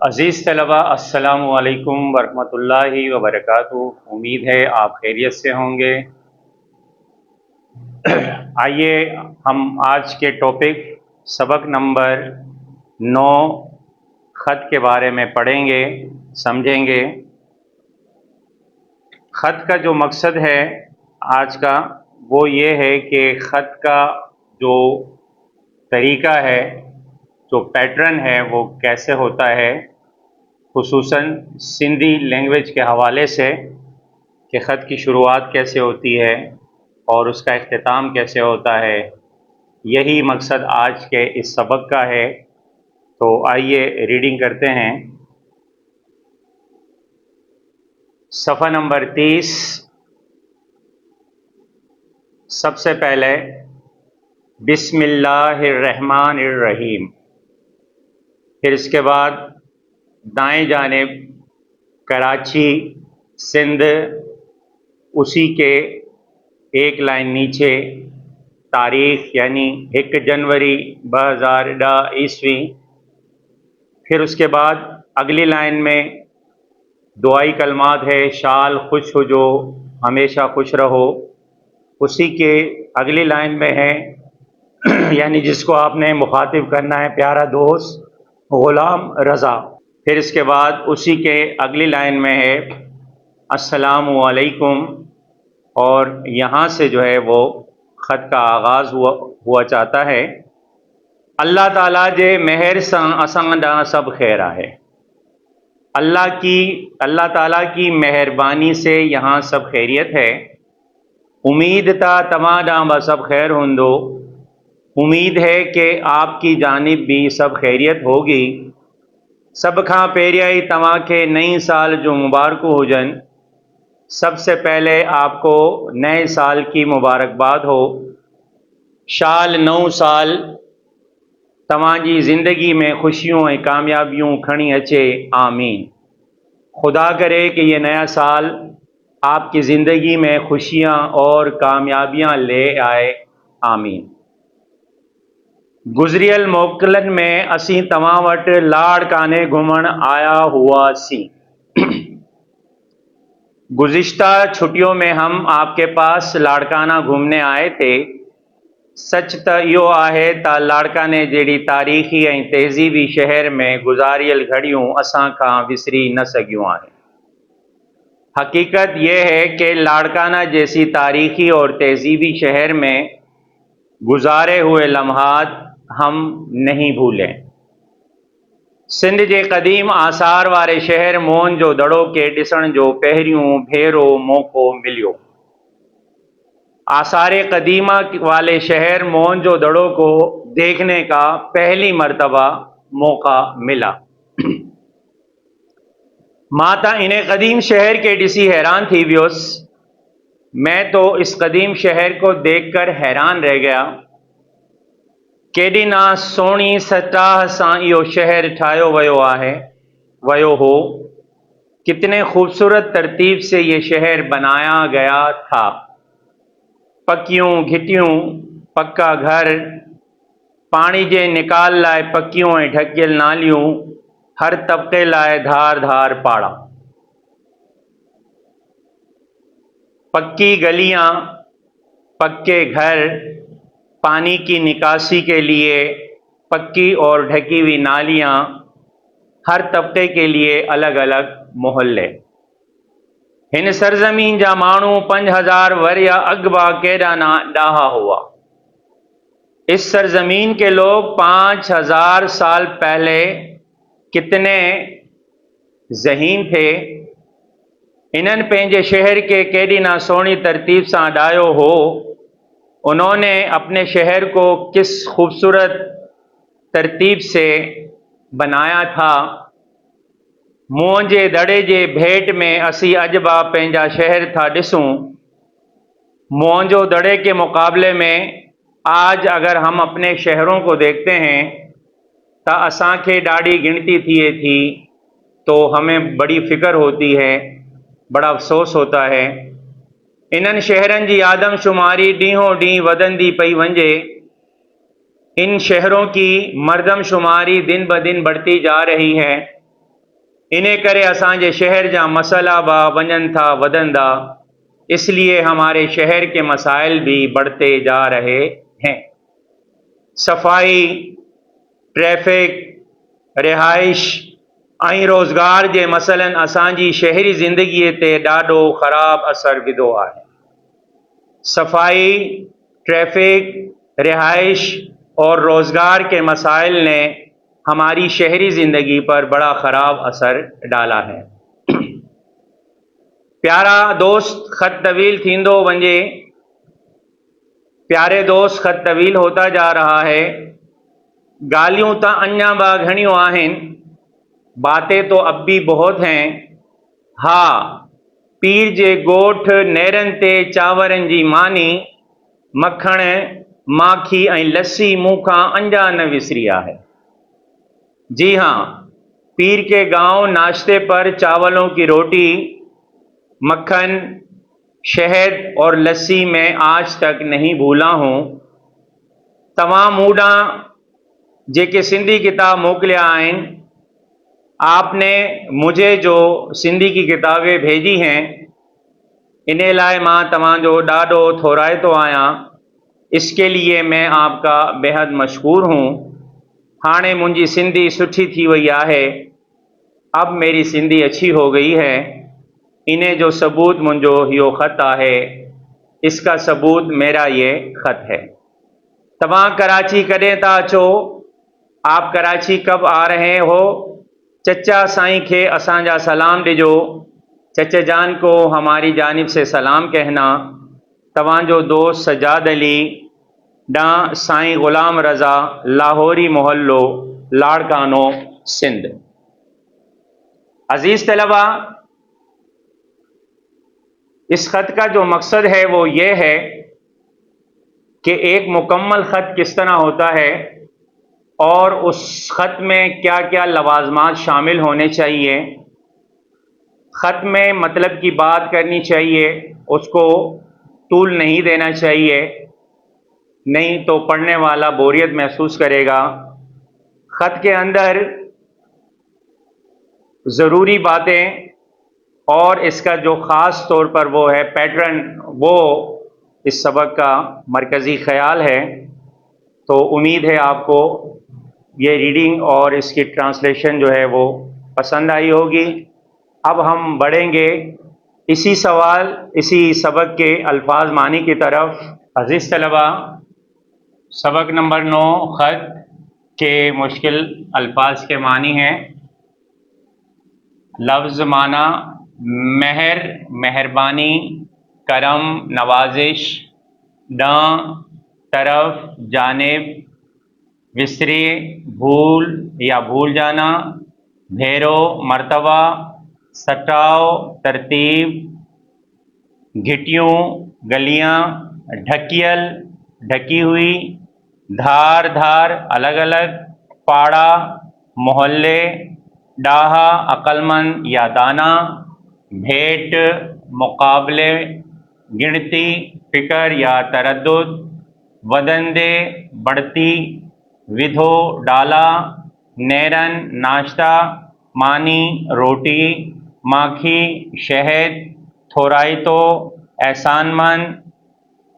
عزیز طلبہ السلام علیکم ورحمۃ اللہ وبرکاتہ۔ امید ہے آپ خیریت سے ہوں گے۔ آئیے ہم آج کے ٹاپک سبق نمبر 9 خط کے بارے میں پڑھیں گے، سمجھیں گے۔ خط کا جو مقصد ہے آج کا وہ یہ ہے کہ خط کا جو طریقہ ہے، جو پیٹرن ہے وہ کیسے ہوتا ہے، خصوصاً سندھی لینگویج کے حوالے سے کہ خط کی شروعات کیسے ہوتی ہے اور اس کا اختتام کیسے ہوتا ہے۔ یہی مقصد آج کے اس سبق کا ہے۔ تو آئیے ریڈنگ کرتے ہیں۔ صفحہ نمبر 30۔ سب سے پہلے بسم اللہ الرحمن الرحیم، پھر اس کے بعد دائیں جانب کراچی سندھ، اسی کے ایک لائن نیچے تاریخ یعنی 1 جنوری 2010 عیسوی، پھر اس کے بعد اگلی لائن میں دعائی کلمات ہے، شال خوش ہو جو ہمیشہ خوش رہو، اسی کے اگلی لائن میں ہے یعنی جس کو آپ نے مخاطب کرنا ہے پیارا دوست غلام رضا، پھر اس کے بعد اسی کے اگلی لائن میں ہے السلام علیکم، اور یہاں سے جو ہے وہ خط کا آغاز ہوا چاہتا ہے۔ اللہ تعالیٰ جے مہر سان اساں ڈاں سب خیر ہے۔ اللہ تعالیٰ کی مہربانی سے یہاں سب خیریت ہے۔ امید تا تماں ڈاں با سب خیر ہوندو، امید ہے کہ آپ کی جانب بھی سب خیریت ہوگی۔ سب کھاں پیریائی تماں کے نئی سال جو مبارک ہو جن، سب سے پہلے آپ کو نئے سال کی مبارکباد ہو۔ شال نو سال تماں جی زندگی میں خوشیوں اور کامیابیوں کھڑی اچے، آمین۔ خدا کرے کہ یہ نیا سال آپ کی زندگی میں خوشیاں اور کامیابیاں لے آئے، آمین۔ گزریل موکلن میں اسی تمام وٹ لاڑکانے گھومن آیا ہوا سی۔ گزشتہ چھٹیوں میں ہم آپ کے پاس لاڑکانہ گھومنے آئے تھے۔ سچ تا یہ آہے تا لاڑکانے جیڑی تاریخی اور تہذیبی شہر میں گزاریل گھڑیوں اساں کھاں وسری نہ سگیوں آہیں۔ حقیقت یہ ہے کہ لاڑکانہ جیسی تاریخی اور تہذیبی شہر میں گزارے ہوئے لمحات ہم نہیں بھولیں۔ سندھ جے قدیم آثار وارے شہر مون جو دڑو کے ڈسن جو پہریوں بھیرو موقع ملیو۔ آثار قدیمہ والے شہر مون جو دڑو کو دیکھنے کا پہلی مرتبہ موقع ملا۔ ماں تا انہیں قدیم شہر کے ڈسی حیران تھی ویوس۔ میں تو اس قدیم شہر کو دیکھ کر حیران رہ گیا۔ کیڈی نا سونی سٹاہ سان یہ شہر ٹھایو ویو ہو، کتنے خوبصورت ترتیب سے یہ شہر بنایا گیا تھا۔ پکیوں گھٹیوں پکا گھر، پانی جے نکال لائے پکیوں ڈھکیل نالیوں، ہر طبقے لائے دھار دھار پاڑا۔ پکی گلیاں، پکے گھر، پانی کی نکاسی کے لیے پکی اور ڈھکی ہوئی نالیاں، ہر طبقے کے لیے الگ الگ محلے۔ ہن سرزمین جا مانو 5000 وریا اگبا کیڈا نا ڈاہا ہوا۔ اس سرزمین کے لوگ 5000 سال پہلے کتنے ذہین تھے۔ انہن پینجے شہر کے کیڈی نا سونی ترتیب سے ڈایو ہو۔ انہوں نے اپنے شہر کو کس خوبصورت ترتیب سے بنایا تھا۔ مونجے دڑے جے بھیٹ میں اسی اجبا پینجا شہر تھا ڈسوں۔ مونجو دڑے کے مقابلے میں آج اگر ہم اپنے شہروں کو دیکھتے ہیں تا اساں کے ڈاڑی گنتی تھیے تھی تو ہمیں بڑی فکر ہوتی ہے، بڑا افسوس ہوتا ہے۔ انہن شہرن جی آدم شماری ڈیہوں ڈیں ودندی پئی ونجے۔ ان شہروں کی مردم شماری دن بدن بڑھتی جا رہی ہے۔ इने करे असांजे शहर जा मसला बा वञनि था वधंदा, इसलिए हमारे शहर के मसाइल भी बढ़ते जा रहे हैं। सफ़ाई, ट्रैफिक, रिहाइश ऐं रोज़गार जे मसइलनि असांजी शहरी ज़िंदगीअ ते ॾाढो ख़राबु असरु विधो आहे। सफ़ाई, ट्रैफिक, रिहाइश और रोज़गार के मसाइल ने हमारी शहरी ज़िंदगी पर बड़ा ख़राब असर डाला है। प्यारा दोस्त, ख़त तवील थींदो वञे, प्यारे दोस्त ख़त तवील होता जा रहा है। गालियों तो अञा बा घणियों आहिनि, बातें तो अब भी बहुत हैं। हाँ, पीर जे गोठ नेरनि ते चांवरनि जी मानी, मखण, माखी ऐं लस्सी मूंखां अञा न विसरी आहे। जी हाँ, पीर के गांव नाश्ते पर चावलों की रोटी, मक्खन, शहद और लस्सी में आज तक नहीं भूला हूँ। तमाम मूडा जेके सिंधी किताब मोकिलिया आहिनि, आपने मुझे जो सिंधी की किताबें भेजी हैं, इन लाए मां तव्हांजो ॾाढो थोराइतो आहियां। इसके लिए मैं आपका बेहद मशहूर हूँ। हाणे मुंहिंजी सिंधी सुठी थी वई आहे, अब मेरी सिंधी अच्छी हो गई है। इन्हें जो सबूत मुंहिंजो इहो ख़त आहे, इसका सबूत मेरा ये ख़त है। तव्हां कराची कॾहिं था अचो? आप कराची कब आ रहे हो? चचा साईं खे असांजा सलाम ॾिजो। चचा जान को हमारी जानिब से सलाम कहना। तव्हांजो दोस्त सजाद अली, ॾांहुं साईं ग़ुलाम रज़ा, लाहौरी मोहल्लो, लाड़कानो, सिंध। अजीज तलबा, इस खत का जो मकसद है वो ये है कि एक मुकम्मल ख़त किस तरह होता है और उस ख़त में क्या क्या लवाजमात शामिल होने चाहिए। ख़त में मतलब की बात करनी चाहिए, उसको तूल नहीं देना चाहिए, नहीं तो पढ़ने वाला बोरियत महसूस करेगा। ख़त के अंदर ज़रूरी बातें और इसका जो ख़ास तौर पर वो है पैटर्न, वो इस सबक का मरकज़ी ख़याल है। तो उम्मीद है आपको ये रीडिंग और इसकी ट्रांसलेशन जो है वो पसंद आई होगी। अब हम बढ़ेंगे इसी सबक के अल्फाज मानी की तरफ। अजीज़ तलबा, सबक नंबर 9 ख़त के मुश्किल अल्फाज के मानी हैं। लफ्ज़ माना मेहर, मेहरबानी, करम, नवाजिश, ॾांहुं, तरफ, जानिब, विसरे, भूल या भूल जाना, भेरो, मर्तबा, सटाव, तरतीब, घिटियों, गलियां, ढकियल, ढकी हुई, धार धार, अलग अलग, पाड़ा, मोहल्ले, डाहा, अक्लमंद या दाना, भेंट, मुकाबले, गिनती, फिक्र या तरद्दुद, वदंदे, बढ़ती, विधो, डाला, नेरन, नाश्ता, मानी, रोटी, माखी, शहद, थोराइतो, एहसानमंद,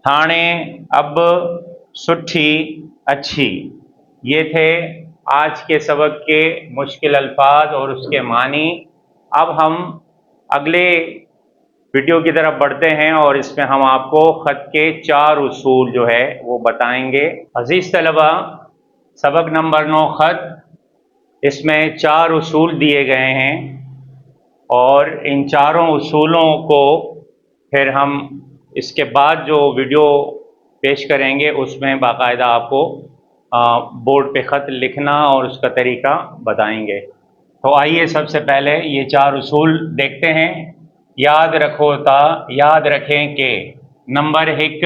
थाने, अब, सुठी, अच्छी। ये थे आज के सबक के मुश्किल अल्फाज और उसके मानी। अब हम अगले वीडियो की तरफ बढ़ते हैं और इसमें हम आपको ख़त के 4 उसूल जो है वो बताएंगे। अजीज़ तलबा, सबक नंबर 9 ख़त, इसमें 4 उसूल दिए गए हैं और इन चारों उसूलों को फिर हम इसके बाद जो वीडियो पेश करेंगे उसमें बाकायदा आपको बोर्ड पे ख़त लिखना और उसका तरीका बताएंगे। तो आइए सबसे पहले ये 4 उसूल देखते हैं। याद रखो ता याद रखें कि नंबर 1,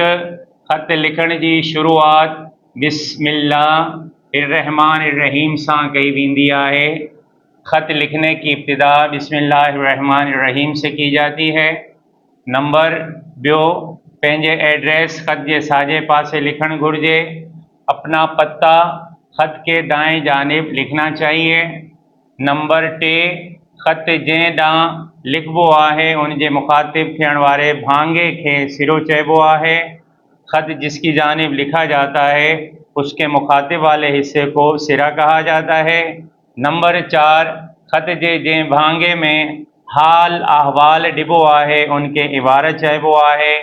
ख़त लिखण जी शुरूआत बिस्मिल्लाहिर्रहमानिर्रहीम सां कई वेंदी आहे। ख़त लिखने की इब्तिदा बिस्मिल्लाहिर्रहमानिर्रहीम से की जाती है। नंबर 2, पंहिंजे एड्रेस ख़त जे साॼे पासे लिखण घुरिजे। अपना पत्ता ख़त के दाएं जानिब लिखना चाहिए। नंबर 3, ख़त जंहिं ॾांहुं लिखिबो आहे उन जे मुखातिब थियण वारे भांगे खे सिरो चइबो आहे। ख़त जिसकी जानिब लिखा जाता है उसके मुखातिब वाले हिस्से को सिरा कहा जाता है। नंबर 4, ख़त जे जंहिं भांगे में हाल अहवाल डिबो आहे उनके इबारत चइबो आहे।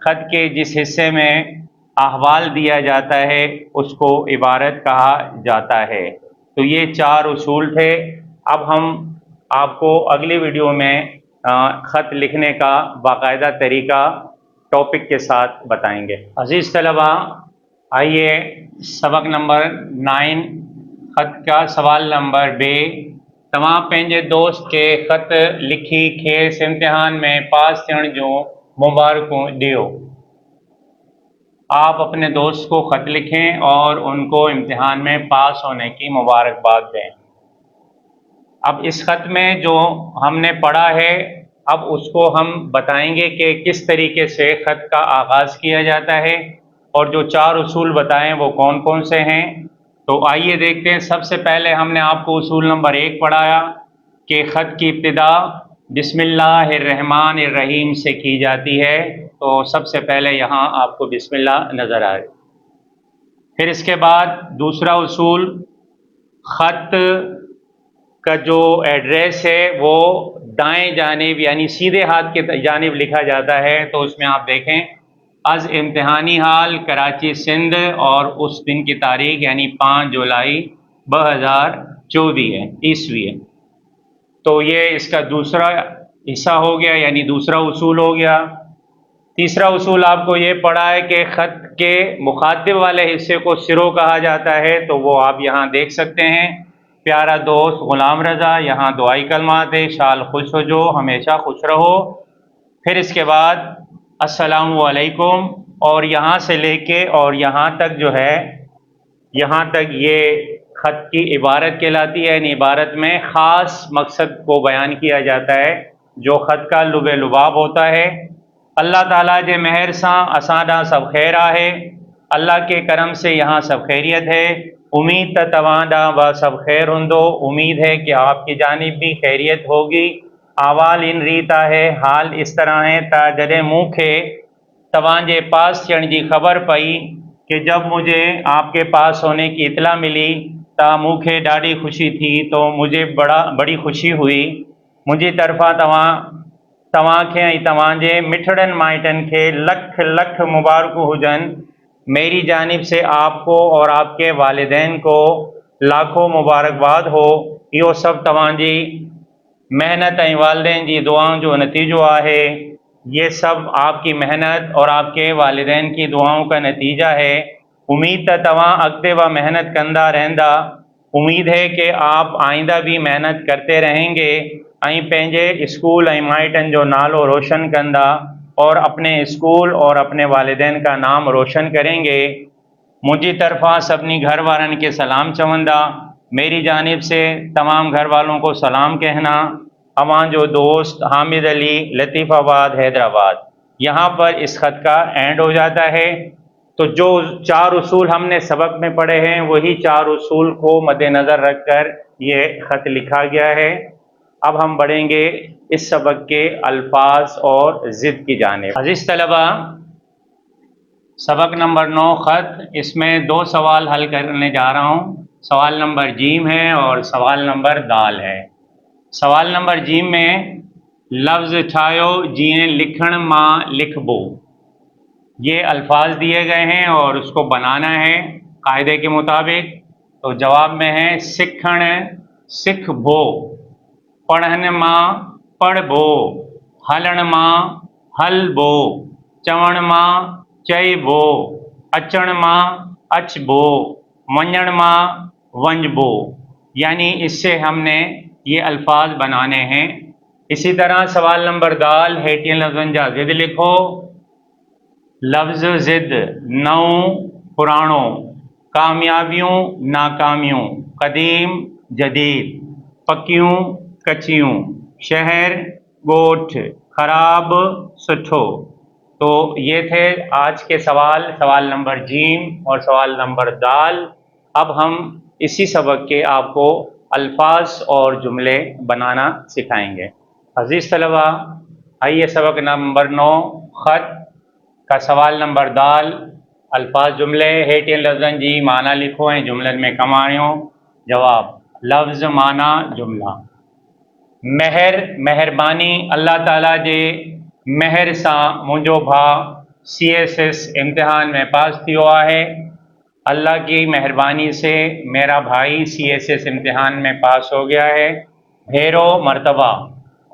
ख़त के जिस हिस्से में अहवाल दिया जाता है उसको इबारत कहा जाता है। तो ये 4 उसूल थे। अब हम आपको अगली वीडियो में ख़त लिखने का बाकायदा तरीका टॉपिक के साथ बताएंगे। अजीज़ तलबा, आइए सबक नंबर 9 ख़त का सवाल नंबर बे। तव्हां पंहिंजे दोस्त के ख़त लिखी खेसि इम्तिहान में पास थियण जूं मुबारकूं ॾियो। आप अपने दोस्त को ख़त लिखें और उनको इम्तिहान में पास होने की मुबारकबाद दें। अब इस ख़त में जो हमने पढ़ा है, अब उसको हम बताएंगे कि किस तरीके से ख़त का आगाज़ किया जाता है और जो 4 उसूल बताएं वो कौन कौन से हैं। तो आइए देखते हैं। सबसे पहले हमने आपको उसूल नंबर 1 पढ़ाया कि ख़त की इब्तिदा बिस्मिल्लाहिर्रहमानिर्रहीम से की जाती है। तो सबसे पहले यहाँ आपको बिस्मिल्लाह नज़र आए। फिर इसके बाद दूसरा उसूल, ख़त का जो एड्रेस है वो दाएं जानिब यानी सीधे हाथ की जानिब लिखा जाता है। तो उसमें आप देखें अज़ इम्तिहानी हाल कराची सिंध और उस दिन की तारीख यानी 5 जुलाई 2024 है, ईस्वी है। तो ये इसका दूसरा हिस्सा हो गया यानी दूसरा उसूल हो गया। तीसरा उसूल आपको ये पढ़ा है कि ख़त के मुखातिब वाले हिस्से को सिरो कहा जाता है। तो वो आप यहाँ देख सकते हैं। प्यारा दोस्त ग़ुलाम रज़ा, यहाँ दुआई कलमात है, शाल खुश हो जो, हमेशा खुश रहो। फिर इसके बाद अस्सलामु अलैकुम, और यहाँ से लेके और यहाँ तक जो है, यहाँ तक ये ख़त की इबारत कहलाती है। यानी इबारत में ख़ास मकसद को बयान किया जाता है जो ख़त का लुबे लुबाब होता है। अल्लाह ताला जे मेहर सां असां ॾांहुं सब खैर आहे। अल्लाह के करम से यहाँ सब खैरियत है। उम्मीद त तव्हां ॾांहुं बि सब खैर हूंदो। उम्मीद है कि आपकी जानिब भी खैरियत होगी। आवाल इन रीत है, हाल इस तरह है त जॾहिं मूंखे तव्हांजे पास थियण जी ख़बर पई कि जब मुझे आपके पास होने की इतला मिली त मूंखे ॾाढी खुशी थी। तो मुझे बड़ी खुशी हुई। मुंहिंजी तरफ़ां तव्हांखे ऐं तव्हांजे मिठड़नि माइटनि खे लख लख मुबारकूं हुजनि। मेरी जानिब से आपको और आपके वालिदैन को लाखों मुबारकबाद हो। इहो सभु तव्हांजी मेहनत ऐं वालिदैन जी दुआउं जो नतीजो आहे। ये सब आपकी मेहनत और आपके वालिदैन की दुआओं का नतीजा है। उम्मीद त तव्हां अॻिते व मेहनत कंदा रहंदा। उम्मीद है कि आप आइंदा भी मेहनत करते रहेंगे ऐं पंहिंजे स्कूल ऐं माइटनि जो नालो रोशन कंदा और अपने स्कूल और अपने वालिदैन का नाम रोशन करेंगे। मुझी तरफ़ा सभी घर वारन के सलाम चवंदा। मेरी जानिब से तमाम घर वालों को सलाम कहना। अवां जो दोस्त हामिद अली, लतीफ़ाबाद, हैदराबाद। यहाँ पर इस ख़त का एंड हो जाता है। तो जो 4 उसूल हमने सबक में पढ़े हैं वही 4 उसूल को मद्देनज़र रखकर ये ख़त लिखा गया है। अब हम बढ़ेंगे इस सबक के अल्फाज और ज़िद की जानिब। अज़ीज़ तलबा, सबक नंबर 9 ख़त, इसमें 2 सवाल हल करने जा रहा हूँ। सवाल नंबर जीम है और सवाल नंबर दाल है। सवाल नंबर जीम में लफ्ज़ ठाहियो जीअं लिखण मां लिखबो। ये अल्फाज दिए गए हैं और उसको बनाना है कायदे के मुताबिक। तो जवाब में है सिखण सिखबो, पढ़न मां पढ़बो, हलण मां हलबो, चवण मां चइबो, अचण मां अचबो, वञण मां वञबो। यानी इससे हमने ये अल्फाज बनाने हैं। इसी तरह सवाल नंबर दाल, हेठियन लफ्ज़न जा ज़िद लिखो। लफ्ज़ ज़िद, नओं पुराणो, कामयाबियूं नाकामियूं, कदीम जदीद, पकियूं कचियूं, शहर ॻोठ, ख़राब सुठो। तो ये थे आज के सवाल, सवाल नंबर जीम और सवाल नंबर दाल। अब हम इसी सबक के आपको الفاظ اور جملے بنانا سکھائیں گے۔ عزیز طلبہ، آئیے سبق نمبر 9 خط کا سوال نمبر دال الفاظ جملے हेठियन लफ़्ज़नि जी माना लिखो ऐं जुमलनि में कमु आणियो। जवाब लफ़्ज़ माना जुमला। महर महिरबानी अल्लाह ताला जे महर सां मुंहिंजो भाउ CSS इम्तिहान में पास थियो आहे। अल्लाह की मेहरबानी से मेरा भाई CSS इम्तिहान में पास हो गया है। भेरो मर्तबा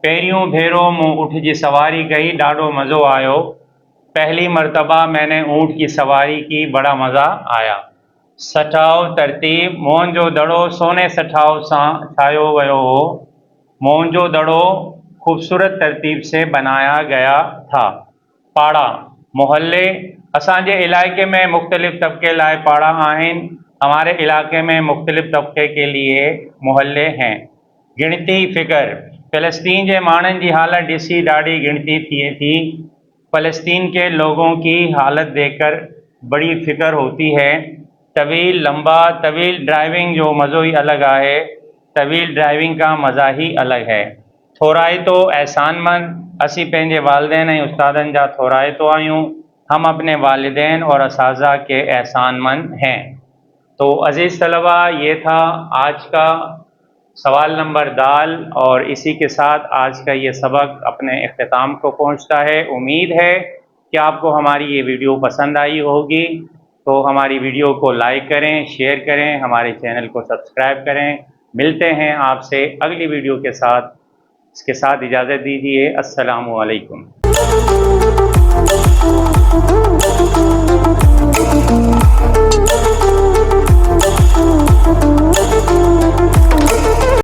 पहिरियों भेरो मूं ऊँट जी सवारी कई, ॾाढो मज़ो आयो। पहली मर्तबा मैंने ऊँट की सवारी की, बड़ा मज़ा आया। सठाव तरतीब मोहनजो दड़ो सोने सठाव सां ठाहियो वियो हो। मोहनजो दड़ो खूबसूरत तरतीब से बनाया गया था। पाड़ा मोहल्ले असांजे इलाके में मुख्तलिफ तबके लाए पाड़ा आहिनि। हमारे इलाके में मुख्तलिफ तबके के लिए मोहल्ले हैं। गिनती फ़िक्र फ़लस्तीन के मानन की हालत ॾिसी ॾाढी गिनती थिए थी। फ़लस्तीन के लोगों की हालत देखकर बड़ी फ़िक्र होती है। तवील लंबा तवील ड्राइविंग जो मज़ो ही अलग है। तवील ड्राइविंग का मज़ा ही अलग है। थोराइतो एहसानमंद असी पंहिंजे वालिदैन ऐं उस्तादनि जा थोराइतो आहियूं। हम अपने वालिदैन और असाज़ा के एहसानमंद हैं। तो अज़ीज़ तलबा, ये था आज का सवाल नंबर दाल, और इसी के साथ आज का ये सबक अपने इख्तिताम को पहुंचता है। उम्मीद है कि आपको हमारी ये वीडियो पसंद आई होगी। तो हमारी वीडियो को लाइक करें, शेयर करें, हमारे चैनल को सब्सक्राइब करें। मिलते हैं आपसे अगली वीडियो के साथ। इसके साथ इजाज़त दीजिए। अस्सलामु अलैकुम।